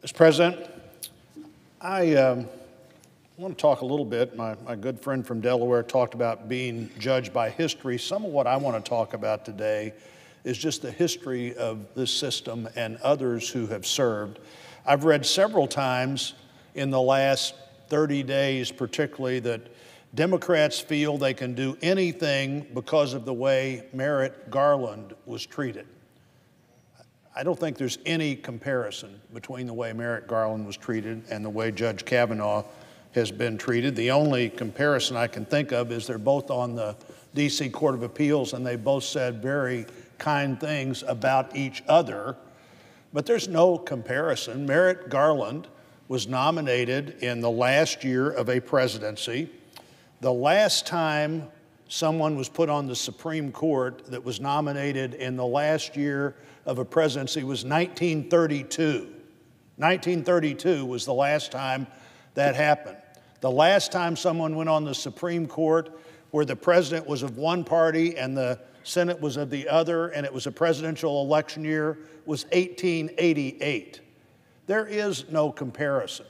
Mr. President, I want to talk a little bit. My good friend from Delaware talked about being judged by history. Some of what I want to talk about today is just the history of this system and others who have served. I've read several times in the last 30 days particularly that Democrats feel they can do anything because of the way Merrick Garland was treated. I don't think there's any comparison between the way Merrick Garland was treated and the way Judge Kavanaugh has been treated. The only comparison I can think of is they're both on the D.C. Court of Appeals, and they both said very kind things about each other. But there's no comparison. Merrick Garland was nominated in the last year of a presidency. The last time someone was put on the Supreme Court that was nominated in the last year of a presidency was 1932. 1932 was the last time that happened. The last time someone went on the Supreme Court where the president was of one party and the Senate was of the other, and it was a presidential election year, was 1888. There is no comparison.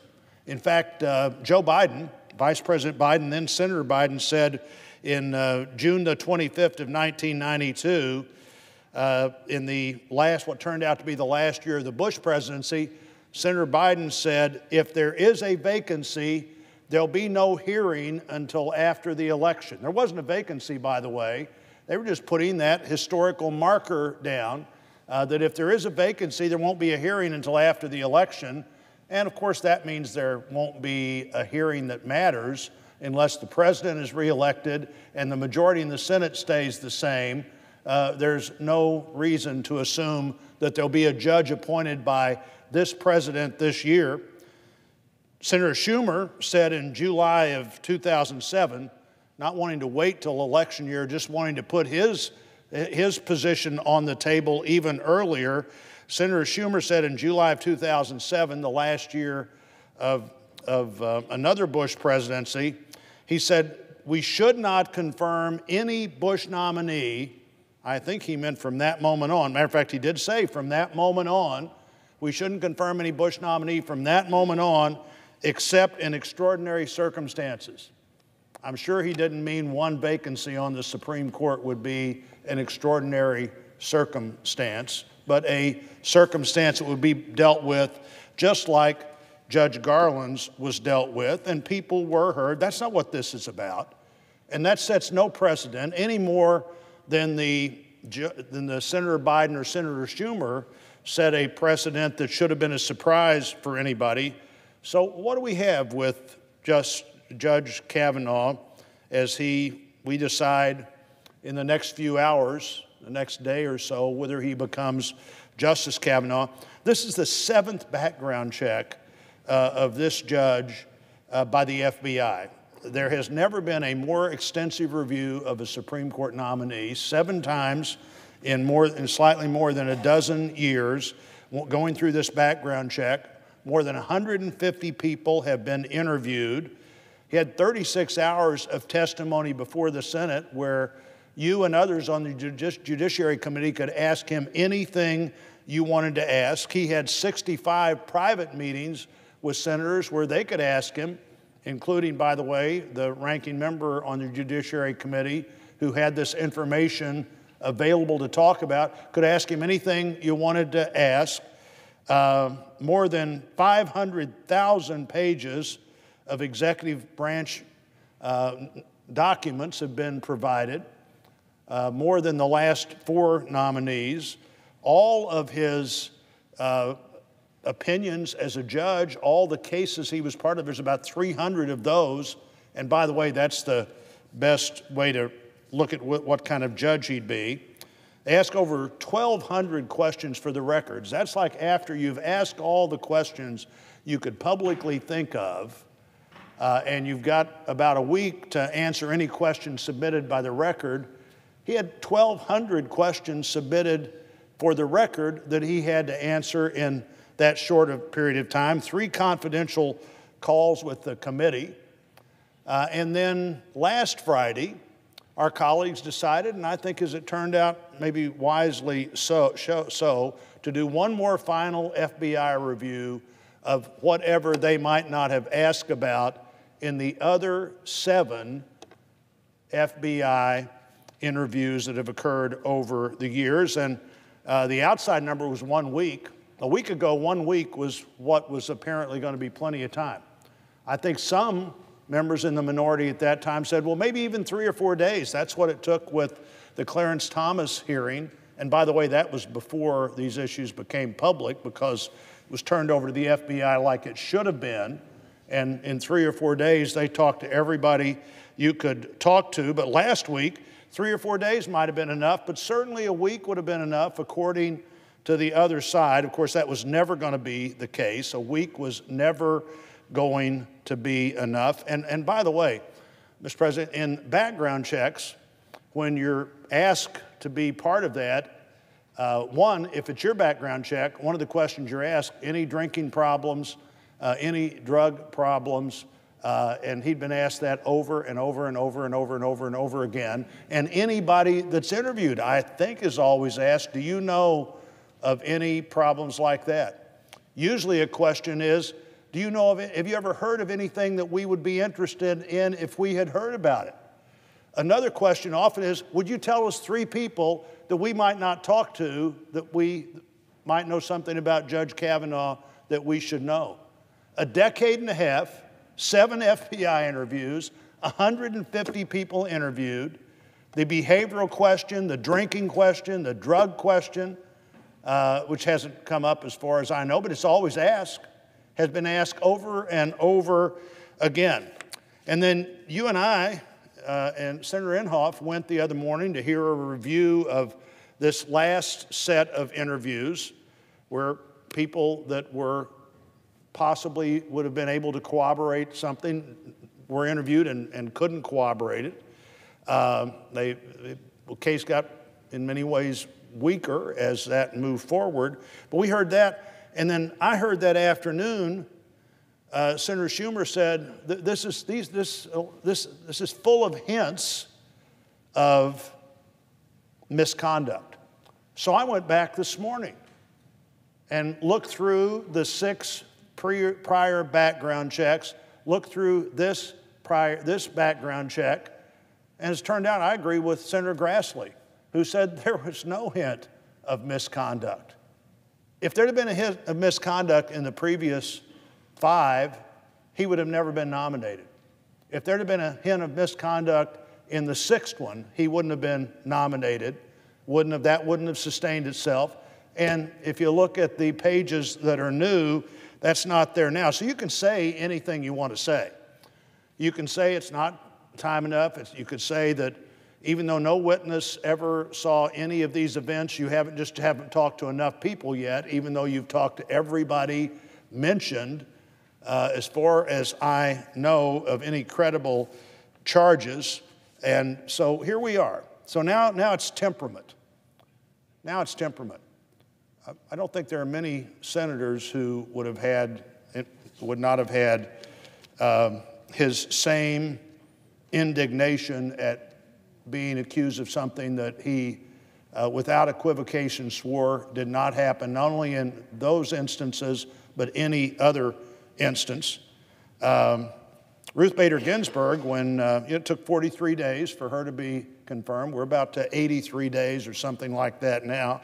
In fact, Joe Biden, Vice President Biden, then Senator Biden, said in June the 25th of 1992, in the last, what turned out to be the last year of the Bush presidency, Senator Biden said, if there is a vacancy, there'll be no hearing until after the election. There wasn't a vacancy, by the way. They were just putting that historical marker down that if there is a vacancy, there won't be a hearing until after the election. And of course, that means there won't be a hearing that matters unless the president is reelected and the majority in the Senate stays the same. There's no reason to assume that there'll be a judge appointed by this president this year. Senator Schumer said in July of 2007, not wanting to wait till election year, just wanting to put his position on the table even earlier. Senator Schumer said in July of 2007, the last year of another Bush presidency, he said, we should not confirm any Bush nominee. I think he meant from that moment on. Matter of fact, he did say from that moment on, we shouldn't confirm any Bush nominee from that moment on, except in extraordinary circumstances. I'm sure he didn't mean one vacancy on the Supreme Court would be an extraordinary circumstance, but a circumstance that would be dealt with just like Judge Garland's was dealt with, and people were heard. That's not what this is about. And that sets no precedent any more than the Senator Biden or Senator Schumer set a precedent that should have been a surprise for anybody. So what do we have with Judge Kavanaugh as we decide in the next few hours, the next day or so, whether he becomes Justice Kavanaugh? This is the 7th background check of this judge by the FBI. There has never been a more extensive review of a Supreme Court nominee, 7 times in slightly more than a dozen years, going through this background check. More than 150 people have been interviewed. He had 36 hours of testimony before the Senate where you and others on the Judiciary Committee could ask him anything you wanted to ask. He had 65 private meetings with senators where they could ask him, including, by the way, the ranking member on the Judiciary Committee who had this information available to talk about, could ask him anything you wanted to ask. More than 500,000 pages of executive branch documents have been provided, more than the last 4 nominees. All of his opinions as a judge, all the cases he was part of, there's about 300 of those. And by the way, that's the best way to look at what kind of judge he'd be. They ask over 1,200 questions for the records. That's like after you've asked all the questions you could publicly think of, and you've got about a week to answer any questions submitted by the record. He had 1,200 questions submitted for the record that he had to answer in that short a period of time, 3 confidential calls with the committee. And then last Friday, our colleagues decided, and I think as it turned out, maybe wisely so, to do one more final FBI review of whatever they might not have asked about in the other 7 FBI interviews that have occurred over the years. And the outside number was 1 week. A week ago, 1 week was what was apparently going to be plenty of time. I think some members in the minority at that time said, well, maybe even 3 or 4 days. That's what it took with the Clarence Thomas hearing. And by the way, that was before these issues became public, because it was turned over to the FBI like it should have been. And in 3 or 4 days, they talked to everybody you could talk to. But last week, 3 or 4 days might have been enough, but certainly a week would have been enough, according to the other side. Of course, that was never going to be the case. A week was never going to be enough. And by the way, Mr. President, in background checks, when you're asked to be part of that, one, if it's your background check, one of the questions you're asked, any drinking problems, any drug problems, and he'd been asked that over and over and over and over and over and over again. And anybody that's interviewed, I think, is always asked, do you know of any problems like that? Usually a question is, do you know of it? Have you ever heard of anything that we would be interested in if we had heard about it? Another question often is, would you tell us 3 people that we might not talk to, that we might know something about Judge Kavanaugh that we should know? A decade and a half, 7 FBI interviews, 150 people interviewed, the behavioral question, the drinking question, the drug question, which hasn't come up as far as I know, but it's always asked, has been asked over and over again. And then you and I and Senator Inhofe went the other morning to hear a review of this last set of interviews where people that were possibly would have been able to corroborate something were interviewed and couldn't corroborate it. The case got, in many ways, weaker as that moved forward. But we heard that. And then I heard that afternoon, Senator Schumer said, this is full of hints of misconduct. So I went back this morning and looked through the 6 prior background checks, looked through this background check, and it's turned out I agree with Senator Grassley, who said there was no hint of misconduct. If there had been a hint of misconduct in the previous 5, he would have never been nominated. If there had been a hint of misconduct in the 6th one, he wouldn't have been nominated. That wouldn't have sustained itself. And if you look at the pages that are new, that's not there now. So you can say anything you want to say. You can say it's not time enough. You could say that even though no witness ever saw any of these events, you haven't talked to enough people yet, even though you've talked to everybody mentioned, as far as I know, of any credible charges. And so here we are. So now it's temperament. Now it's temperament. I don't think there are many senators who would not have had his same indignation at being accused of something that he, without equivocation, swore did not happen, not only in those instances, but any other instance. Ruth Bader Ginsburg, when it took 43 days for her to be confirmed, we're about to 83 days or something like that now.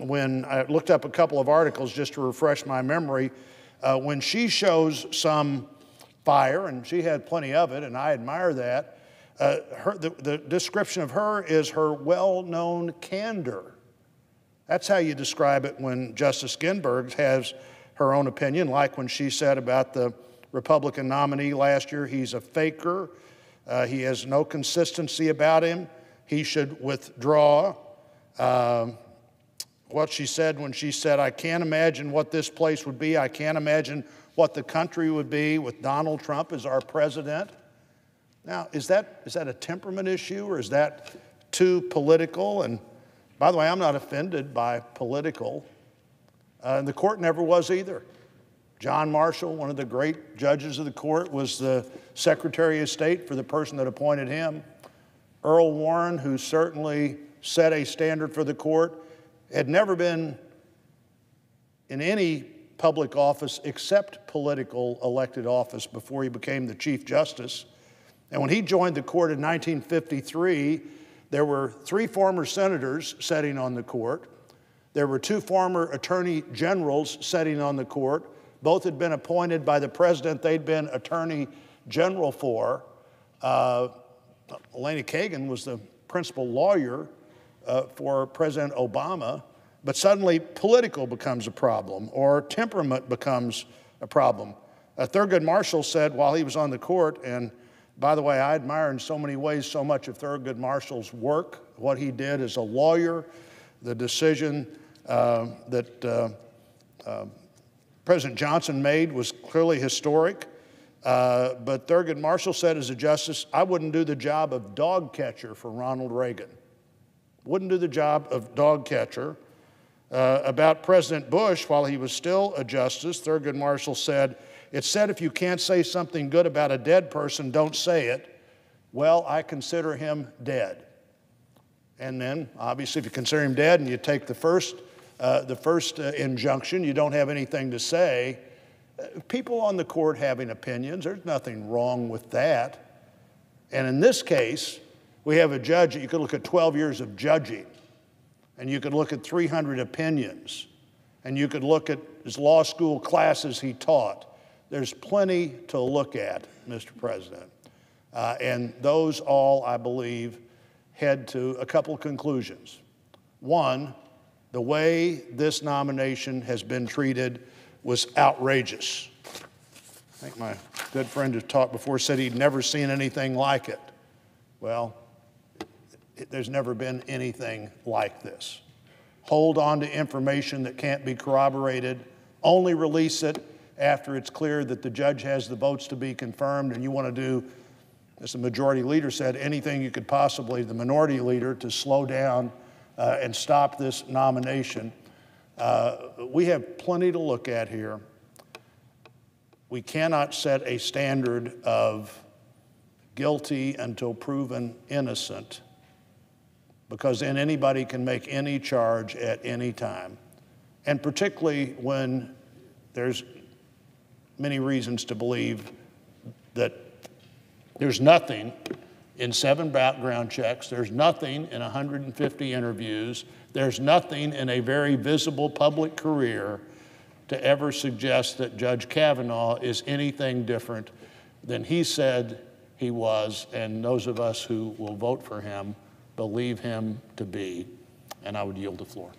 When I looked up a couple of articles just to refresh my memory, when she shows some fire, and she had plenty of it, and I admire that, the description of her is her well-known candor. That's how you describe it when Justice Ginsburg has her own opinion, like when she said about the Republican nominee last year, he's a faker, he has no consistency about him, he should withdraw. What she said when she said, I can't imagine what this place would be, I can't imagine what the country would be with Donald Trump as our president. Now, is that a temperament issue, or is that too political? And by the way, I'm not offended by political. And the court never was either. John Marshall, one of the great judges of the court, was the Secretary of State for the person that appointed him. Earl Warren, who certainly set a standard for the court, had never been in any public office except political elected office before he became the Chief Justice. And when he joined the court in 1953, there were 3 former senators sitting on the court. There were 2 former attorney generals sitting on the court. Both had been appointed by the president they'd been attorney general for. Elena Kagan was the principal lawyer for President Obama, but suddenly political becomes a problem, or temperament becomes a problem. Thurgood Marshall said while he was on the court, and by the way, I admire in so many ways so much of Thurgood Marshall's work, what he did as a lawyer, the decision that President Johnson made was clearly historic. But Thurgood Marshall said as a justice, I wouldn't do the job of dog catcher for Ronald Reagan. Wouldn't do the job of dog catcher. About President Bush, while he was still a justice, Thurgood Marshall said, it's said if you can't say something good about a dead person, don't say it. Well, I consider him dead. And then, obviously, if you consider him dead and you take the first injunction, you don't have anything to say. People on the court having opinions, there's nothing wrong with that. And in this case, we have a judge that you could look at 12 years of judging, and you could look at 300 opinions, and you could look at his law school classes he taught. There's plenty to look at, Mr. President. And those all, I believe, head to a couple conclusions. One, the way this nomination has been treated was outrageous. I think my good friend who talked before said he'd never seen anything like it. Well, there's never been anything like this. Hold on to information that can't be corroborated. Only release it after it's clear that the judge has the votes to be confirmed, and you want to do, as the majority leader said, anything you could possibly, the minority leader, to slow down and stop this nomination. We have plenty to look at here. We cannot set a standard of guilty until proven innocent, because then anybody can make any charge at any time. And particularly when there's many reasons to believe that there's nothing in 7 background checks, there's nothing in 150 interviews, there's nothing in a very visible public career to ever suggest that Judge Kavanaugh is anything different than he said he was, and those of us who will vote for him believe him to be. And I would yield the floor.